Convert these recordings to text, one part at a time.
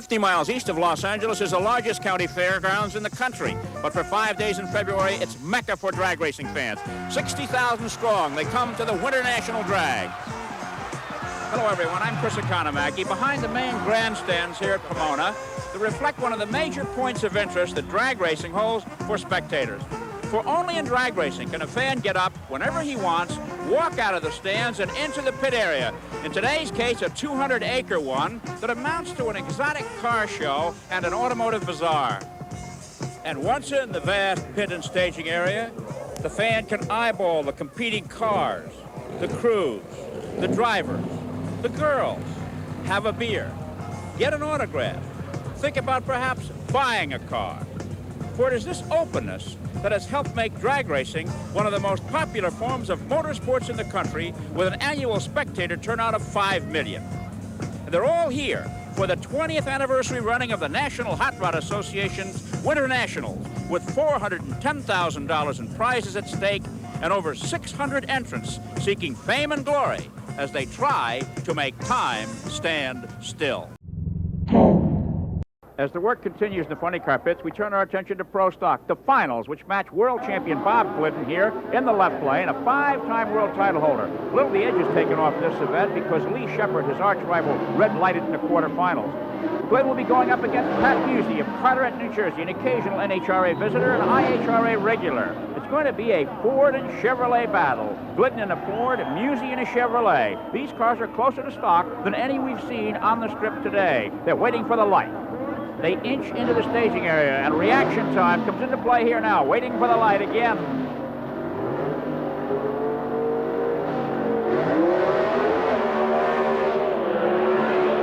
50 miles east of Los Angeles is the largest county fairgrounds in the country. But for 5 days in February, it's Mecca for drag racing fans. 60,000 strong, they come to the Winternational Drag. Hello, everyone. I'm Chris Economaki. Behind the main grandstands here at Pomona, to reflect one of the major points of interest that drag racing holds for spectators. For only in drag racing can a fan get up whenever he wants, walk out of the stands and into the pit area. In today's case, a 200-acre one that amounts to an exotic car show and an automotive bazaar. And once in the vast pit and staging area, the fan can eyeball the competing cars, the crews, the drivers, the girls, have a beer, get an autograph, think about perhaps buying a car. For it is this openness that has helped make drag racing one of the most popular forms of motorsports in the country, with an annual spectator turnout of 5 million. And they're all here for the 20th anniversary running of the National Hot Rod Association's Winternationals, with $410,000 in prizes at stake and over 600 entrants seeking fame and glory as they try to make time stand still. As the work continues in the funny car pits, we turn our attention to Pro Stock, the finals, which match world champion Bob Glidden here in the left lane, a 5-time world title holder. A little the edge is taken off this event because Lee Shepard, his arch rival, red-lighted in the quarterfinals. Glidden will be going up against Pat Musey of Carteret, New Jersey, an occasional NHRA visitor and IHRA regular. It's going to be a Ford and Chevrolet battle. Glidden in a Ford, Musey in a Chevrolet. These cars are closer to stock than any we've seen on the strip today. They're waiting for the light. They inch into the staging area, and reaction time comes into play here now, waiting for the light again.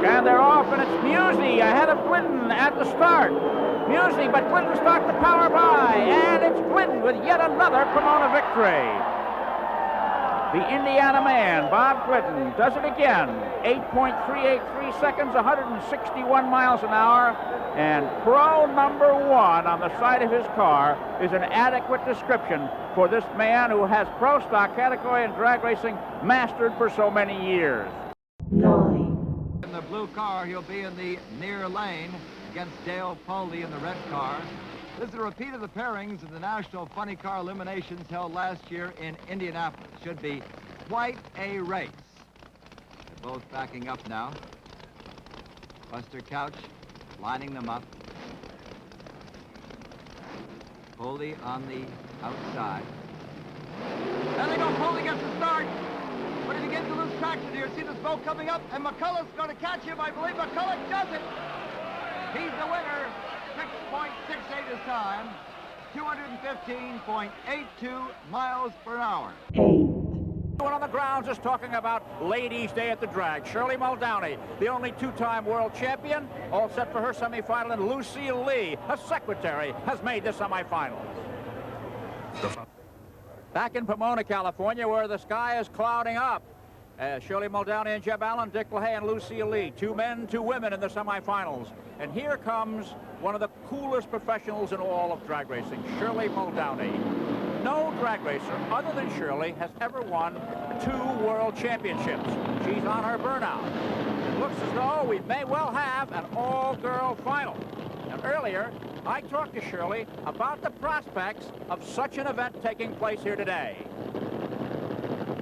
And they're off, and it's Musey ahead of Glidden at the start. Musey, but Glidden stalked the power by, and it's Glidden with yet another Pomona victory. The Indiana man, Bob Glidden, does it again. 8.383 seconds, 161 miles an hour. And pro number 1 on the side of his car is an adequate description for this man who has pro stock category and drag racing mastered for so many years. 9. In the blue car, he'll be in the near lane against Dale Foley in the red car. This is a repeat of the pairings of the National Funny Car Eliminations held last year in Indianapolis. Should be quite a race. They're both backing up now. Buster Couch lining them up. Foley on the outside. There they go. Foley gets the start. But he begins to lose traction here. See the smoke coming up, and McCullough's going to catch him. I believe McCullough does it. He's the winner. 6.68 his time, 215.82 miles per hour. 8. On the grounds is talking about Ladies' Day at the drag. Shirley Muldowney, the only 2-time world champion, all set for her semifinal, and Lucille Lee, a secretary, has made the semifinals. Back in Pomona, California, where the sky is clouding up. Shirley Muldowney and Jeb Allen, Dick LaHaye and Lucille Lee, 2 men, 2 women in the semifinals. And here comes one of the coolest professionals in all of drag racing, Shirley Muldowney. No drag racer other than Shirley has ever won 2 world championships. She's on her burnout. It looks as though we may well have an all-girl final. And earlier, I talked to Shirley about the prospects of such an event taking place here today.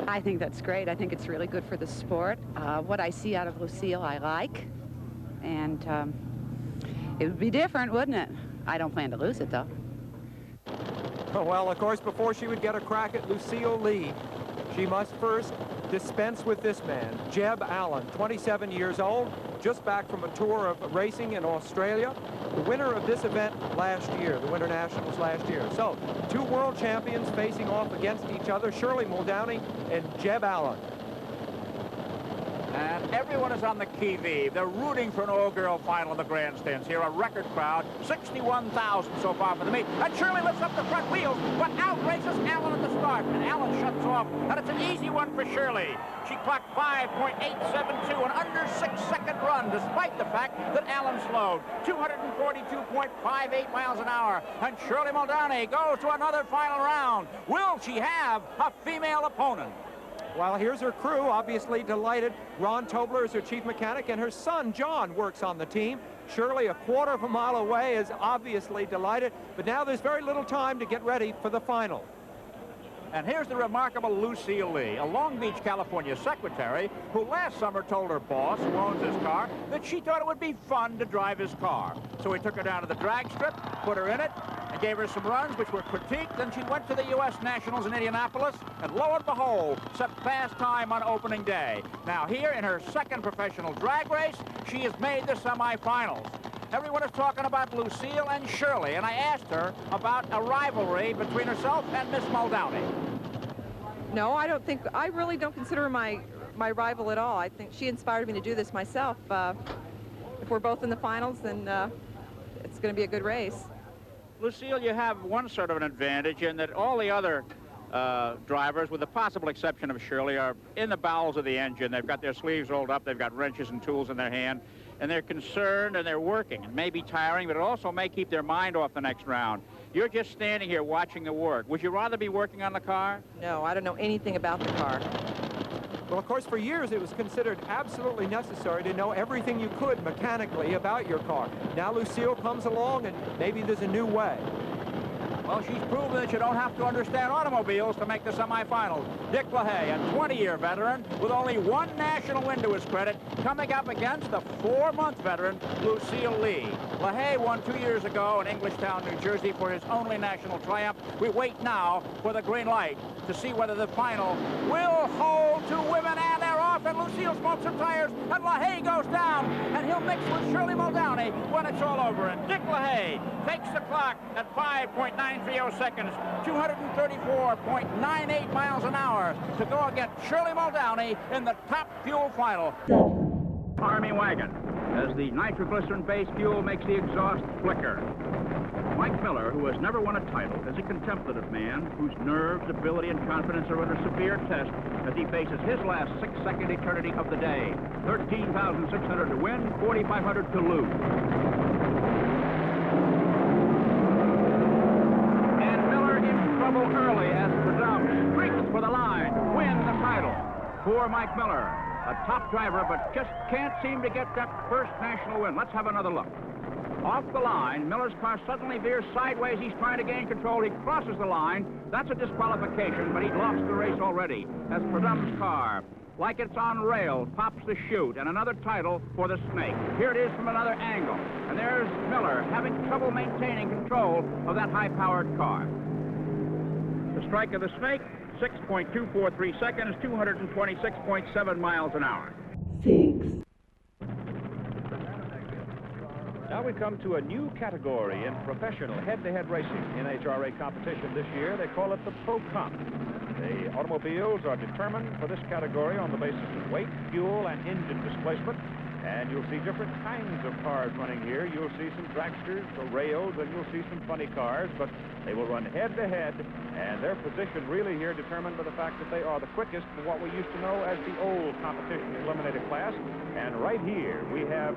I think that's great. I think it's really good for the sport. What I see out of Lucille, I like. And it would be different, wouldn't it? I don't plan to lose it, though. Well, of course, before she would get a crack at Lucille Lee, she must first dispense with this man, Jeb Allen, 27 years old, just back from a tour of racing in Australia, the winner of this event last year, the Winternationals last year. So, 2 world champions facing off against each other, Shirley Muldowney and Jeb Allen. And everyone is on the qui-vive. They're rooting for an all-girl final in the grandstands here. A record crowd, 61,000 so far for the meet. And Shirley lifts up the front wheels, but outraces Allen at the start. And Allen shuts off, and it's an easy one for Shirley. She clocked 5.872, an under 6-second run, despite the fact that Allen slowed. 242.58 miles an hour. And Shirley Muldowney goes to another final round. Will she have a female opponent? Well, here's her crew, obviously delighted. Ron Tobler is her chief mechanic, and her son, John, works on the team. Shirley, a quarter of a mile away, is obviously delighted, but now there's very little time to get ready for the final. And here's the remarkable Lucille Lee, a Long Beach, California secretary who last summer told her boss, who owns his car, that she thought it would be fun to drive his car. So he took her down to the drag strip, put her in it, and gave her some runs which were critiqued. Then she went to the U.S. Nationals in Indianapolis, and lo and behold, set fast time on opening day. Now here in her second professional drag race, she has made the semifinals. Everyone is talking about Lucille and Shirley, and I asked her about a rivalry between herself and Miss Muldowney. No, I really don't consider her my rival at all. I think she inspired me to do this myself. If we're both in the finals, then it's going to be a good race. Lucille, you have one sort of an advantage in that all the other drivers, with the possible exception of Shirley, are in the bowels of the engine. They've got their sleeves rolled up, they've got wrenches and tools in their hand, and they're concerned and they're working. It may be tiring, but it also may keep their mind off the next round. You're just standing here watching the work. Would you rather be working on the car? No, I don't know anything about the car. Well, of course, for years it was considered absolutely necessary to know everything you could mechanically about your car. Now Lucille comes along and maybe there's a new way. Well, she's proven that you don't have to understand automobiles to make the semifinals. Dick LaHaye, a 20-year veteran with only one national win to his credit, coming up against the 4-month veteran, Lucille Lee. LaHaye won 2 years ago in Englishtown, New Jersey for his only national triumph. We wait now for the green light to see whether the final will hold two women, and they're off, and Lucille smokes some tires, and LaHaye goes down, and he'll mix with Shirley Muldowney when it's all over. And Dick LaHaye takes the clock at 5.930 seconds, 234.98 miles an hour to go against Shirley Muldowney in the top fuel final. Army wagon, as the nitroglycerin-based fuel makes the exhaust flicker. Mike Miller, who has never won a title, is a contemplative man whose nerves, ability, and confidence are under severe test as he faces his last 6-second eternity of the day. 13,600 to win, 4,500 to lose. And Miller in trouble early as Perdum streaks for the line to win the title. Poor Mike Miller, a top driver, but just can't seem to get that first national win. Let's have another look. Off the line, Miller's car suddenly veers sideways. He's trying to gain control. He crosses the line. That's a disqualification, but he'd lost the race already as Perdum's car, like it's on rails, pops the chute, and another title for the Snake. Here it is from another angle, and there's Miller having trouble maintaining control of that high-powered car. The strike of the Snake, 6.243 seconds, 226.7 miles an hour. 6. Now we come to a new category in professional head-to-head racing. NHRA competition this year, they call it the Pro Comp. The automobiles are determined for this category on the basis of weight, fuel, and engine displacement. And you'll see different kinds of cars running here. You'll see some dragsters, the rails, and you'll see some funny cars, but they will run head-to-head, and their position really here determined by the fact that they are the quickest in what we used to know as the old competition eliminated class. And right here we have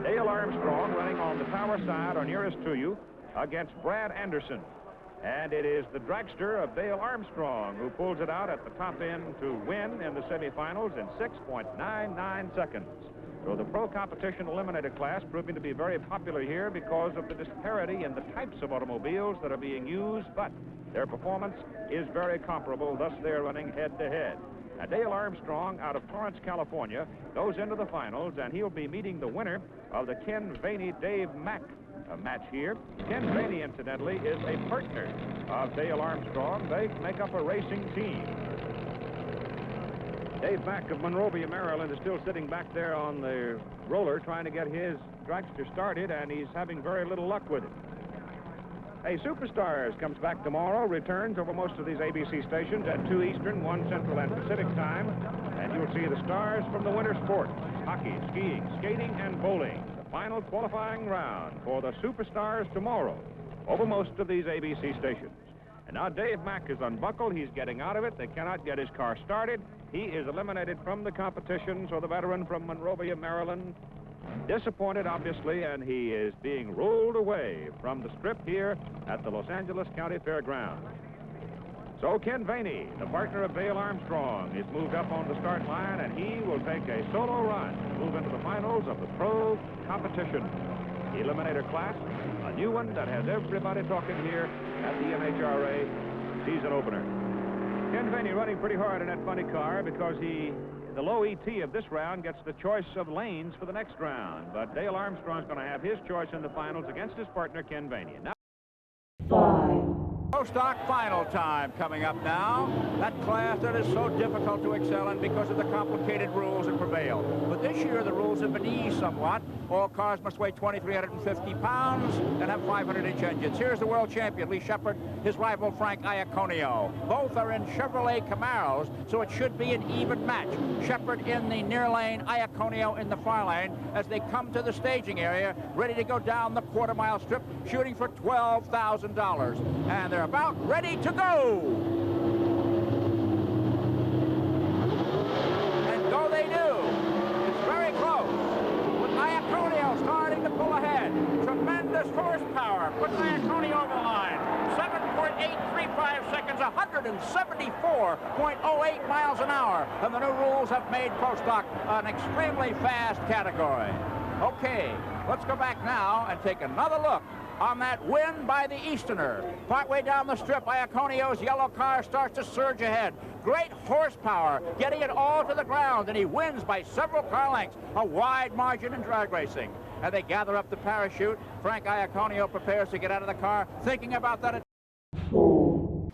Dale Armstrong running on the power side or nearest to you against Brad Anderson. And it is the dragster of Dale Armstrong who pulls it out at the top end to win in the semifinals in 6.99 seconds. So the pro competition eliminated class proving to be very popular here because of the disparity in the types of automobiles that are being used, but their performance is very comparable, thus they're running head-to-head. Now, Dale Armstrong out of Torrance, California, goes into the finals, and he'll be meeting the winner of the Ken Vaney-Dave Mack match here. Ken Vaney, incidentally, is a partner of Dale Armstrong. They make up a racing team. Dave Mack of Monrovia, Maryland, is still sitting back there on the roller trying to get his dragster started, and he's having very little luck with it. Hey, Superstars comes back tomorrow, returns over most of these ABC stations at 2 Eastern, 1 Central, and Pacific time. And you'll see the stars from the winter sports: hockey, skiing, skating, and bowling. The final qualifying round for the Superstars tomorrow over most of these ABC stations. And now Dave Mack is unbuckled. He's getting out of it. They cannot get his car started. He is eliminated from the competition, so the veteran from Monrovia, Maryland, disappointed, obviously, and he is being rolled away from the strip here at the Los Angeles County Fairgrounds. So Ken Vaney, the partner of Dale Armstrong, is moved up on the start line, and he will take a solo run to move into the finals of the pro competition. eliminator class, a new one that has everybody talking here at the NHRA season opener. Ken Vaney running pretty hard in that funny car because the low ET of this round gets the choice of lanes for the next round. But Dale Armstrong's going to have his choice in the finals against his partner, Ken Vaney. Now, Pro Stock final time coming up now. That class that is so difficult to excel in because of the complicated rules that prevail. But this year the rules have been eased somewhat. All cars must weigh 2,350 pounds and have 500-inch engines. Here's the world champion, Lee Shepard, his rival Frank Iaconio. Both are in Chevrolet Camaros, so it should be an even match. Shepard in the near lane, Iaconio in the far lane as they come to the staging area, ready to go down the quarter-mile strip, shooting for $12,000. And they're about ready to go. And go they do. It's very close. With Iaconio starting to pull ahead. Tremendous horsepower. Puts Iaconio over the line. 7.835 seconds, 174.08 miles an hour. And the new rules have made Pro Stock an extremely fast category. Okay, let's go back now and take another look on that win by the Easterner. Partway down the strip, Iaconio's yellow car starts to surge ahead. Great horsepower, getting it all to the ground, and he wins by several car lengths, a wide margin in drag racing. And they gather up the parachute. Frank Iaconio prepares to get out of the car, thinking about that. One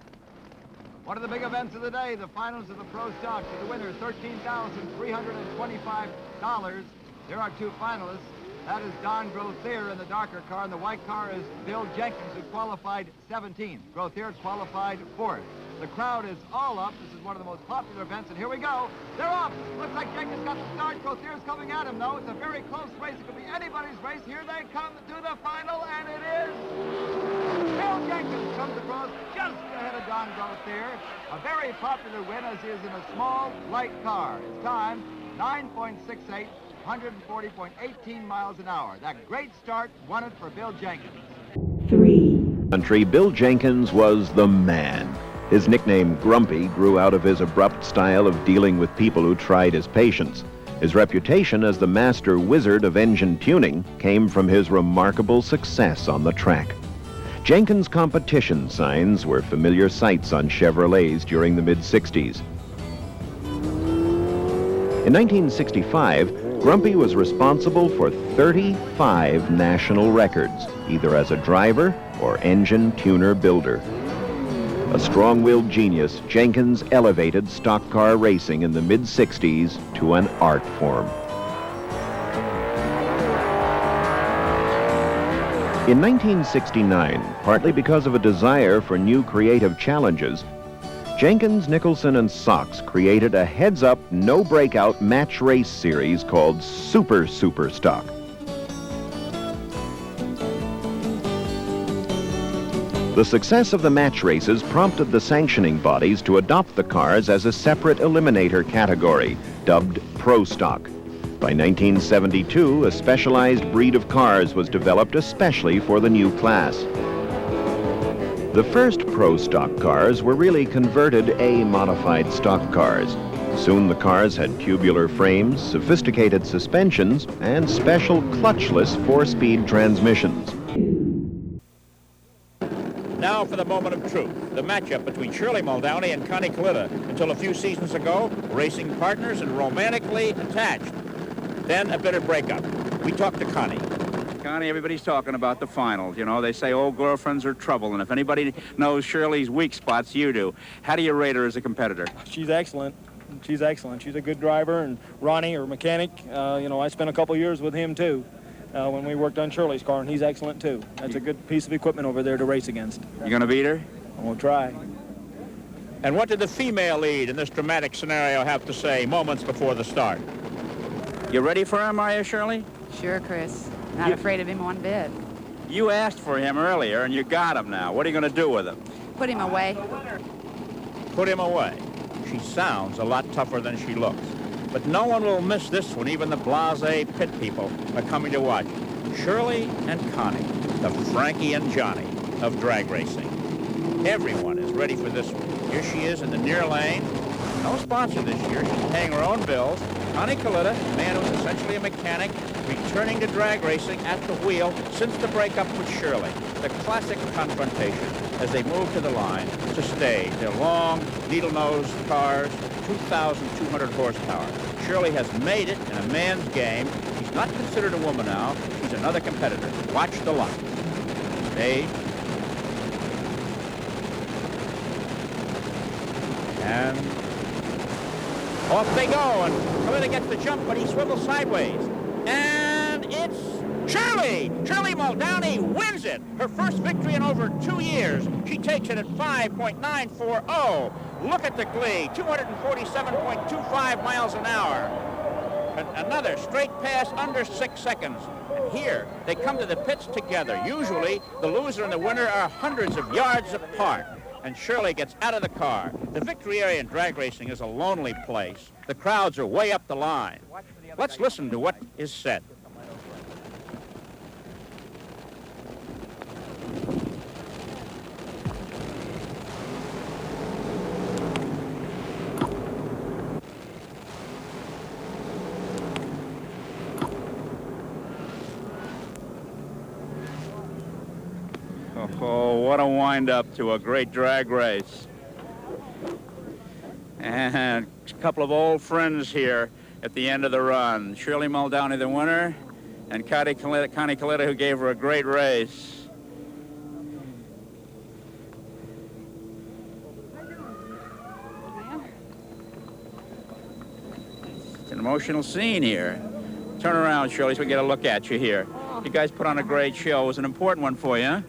of the big events of the day, the finals of the Pro Stock. For the winner, $13,325. There are two finalists. That is Don Grothier in the darker car, and the white car is Bill Jenkins, who qualified 17th. Grothier qualified 4th. The crowd is all up. This is one of the most popular events, and here we go. They're up. Looks like Jenkins got the start. Grothier's coming at him, though. It's a very close race. It could be anybody's race. Here they come to the final, and it is Bill Jenkins comes across just ahead of Don Grothier. A very popular win, as he is in a small, light car. His time, 9.68. 140.18 miles an hour. That great start won it for Bill Jenkins. Country, Bill Jenkins was the man. His nickname, Grumpy, grew out of his abrupt style of dealing with people who tried his patience. His reputation as the master wizard of engine tuning came from his remarkable success on the track. Jenkins' competition signs were familiar sights on Chevrolets during the mid-60s. In 1965, Grumpy was responsible for 35 national records, either as a driver or engine tuner builder. A strong-willed genius, Jenkins elevated stock car racing in the mid-60s to an art form. In 1969, partly because of a desire for new creative challenges, Jenkins, Nicholson, and Sox created a heads-up, no-breakout match race series called Super Stock. The success of the match races prompted the sanctioning bodies to adopt the cars as a separate eliminator category, dubbed Pro Stock. By 1972, a specialized breed of cars was developed especially for the new class. The first Pro Stock cars were really converted A-modified stock cars. Soon the cars had tubular frames, sophisticated suspensions, and special clutchless 4-speed transmissions. Now for the moment of truth, the matchup between Shirley Muldowney and Connie Kalita. Until a few seasons ago, racing partners and romantically attached. Then a bitter breakup. We talked to Connie. Connie, everybody's talking about the finals. You know, they say old girlfriends are trouble, and if anybody knows Shirley's weak spots, you do. How do you rate her as a competitor? She's excellent. She's excellent. She's a good driver, and Ronnie, her mechanic, you know, I spent a couple years with him, too, when we worked on Shirley's car, and he's excellent, too. That's a good piece of equipment over there to race against. You going to beat her? We'll try. And what did the female lead in this dramatic scenario have to say moments before the start? You ready for him, are you, Shirley? Sure, Chris. Not afraid of him one bit. You asked for him earlier, and you got him now. What are you going to do with him? Put him away. Put him away. She sounds a lot tougher than she looks. But no one will miss this one. Even the blasé pit people are coming to watch. Shirley and Connie, the Frankie and Johnny of drag racing. Everyone is ready for this one. Here she is in the near lane. No sponsor this year. She's paying her own bills. Connie Kalita, man who's essentially a mechanic, returning to drag racing at the wheel since the breakup with Shirley. The classic confrontation as they move to the line to stage their long, needle-nosed cars, 2,200 horsepower. Shirley has made it in a man's game. She's not considered a woman now. She's another competitor. Watch the line. Stage. And off they go, and Kalita gets the jump, but he swivels sideways. And it's Shirley! Shirley Muldowney wins it! Her first victory in over 2 years. She takes it at 5.940. Look at the glee, 247.25 miles an hour. And another straight pass under 6 seconds. And here, they come to the pits together. Usually, the loser and the winner are hundreds of yards apart. And Shirley gets out of the car. The victory area in drag racing is a lonely place. The crowds are way up the line. Let's listen to what is said. Oh, what a wind-up to a great drag race. And a couple of old friends here at the end of the run. Shirley Muldowney, the winner, and Connie Kalita, who gave her a great race. It's an emotional scene here. Turn around, Shirley, so we get a look at you here. You guys put on a great show. It was an important one for you, huh?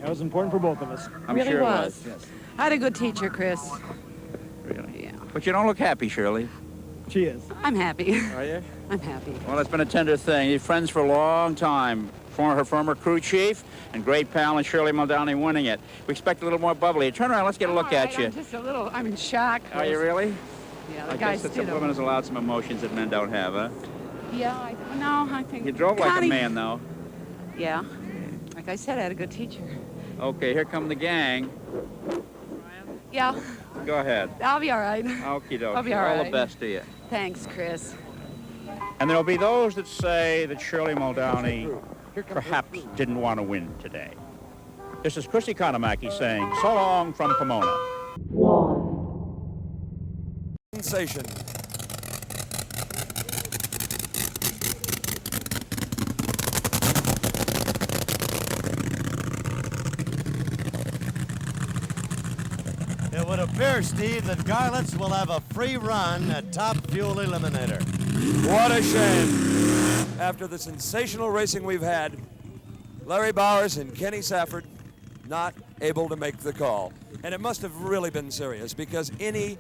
It was important for both of us. I'm really sure it was. was. I had a good teacher, Chris. Really? Yeah. But you don't look happy, Shirley. She is. I'm happy. Are you? I'm happy. Well, it's been a tender thing. You're friends for a long time. Her former crew chief and great pal, and Shirley Muldowney winning it. We expect a little more bubbly. Turn around, let's get a look at you. I'm just a little, I'm in shock. Are you really? Yeah, I the guess guys that did some women has allowed some emotions that men don't have, huh? Yeah, I think. You drove like Connie, a man, though. Yeah. Like I said, I had a good teacher. Okay, here come the gang. Yeah, Go ahead. I'll be all right. Okie dokie. I'll be all All the right. best to you. Thanks, Chris. And there'll be those that say that Shirley Muldowney perhaps didn't want to win today. This is Chrissy Konamaki saying so long from Pomona. Sensation. It would appear, Steve, that Garlits will have a free run at Top Fuel Eliminator. What a shame. After the sensational racing we've had, Larry Bowers and Kenny Safford not able to make the call. And it must have really been serious, because any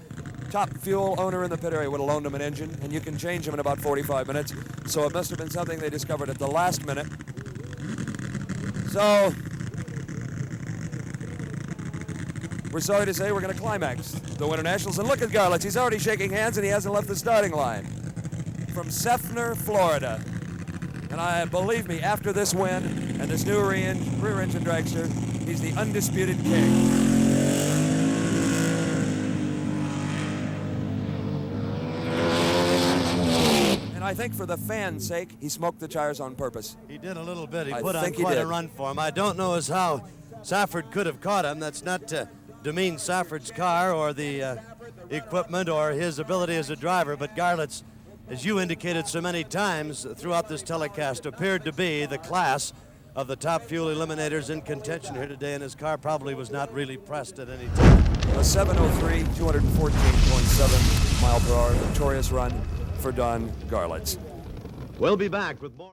Top Fuel owner in the pit area would have loaned them an engine, and you can change them in about 45 minutes. So it must have been something they discovered at the last minute. So we're sorry to say we're going to climax the Winternationals. And look at Garlits. He's already shaking hands, and he hasn't left the starting line. From Seffner, Florida. And believe me, after this win and this new rear-engine dragster, he's the undisputed king. And I think for the fans' sake, he smoked the tires on purpose. He did a little bit. He I put on think he quite a did. run for him. I don't know as how Safford could have caught him. That's not to demean Safford's car or the equipment or his ability as a driver, but Garlits, as you indicated so many times throughout this telecast, appeared to be the class of the Top Fuel eliminators in contention here today, and his car probably was not really pressed at any time. A 7:03, 214.7 mile per hour victorious run for Don Garlits. We'll be back with more.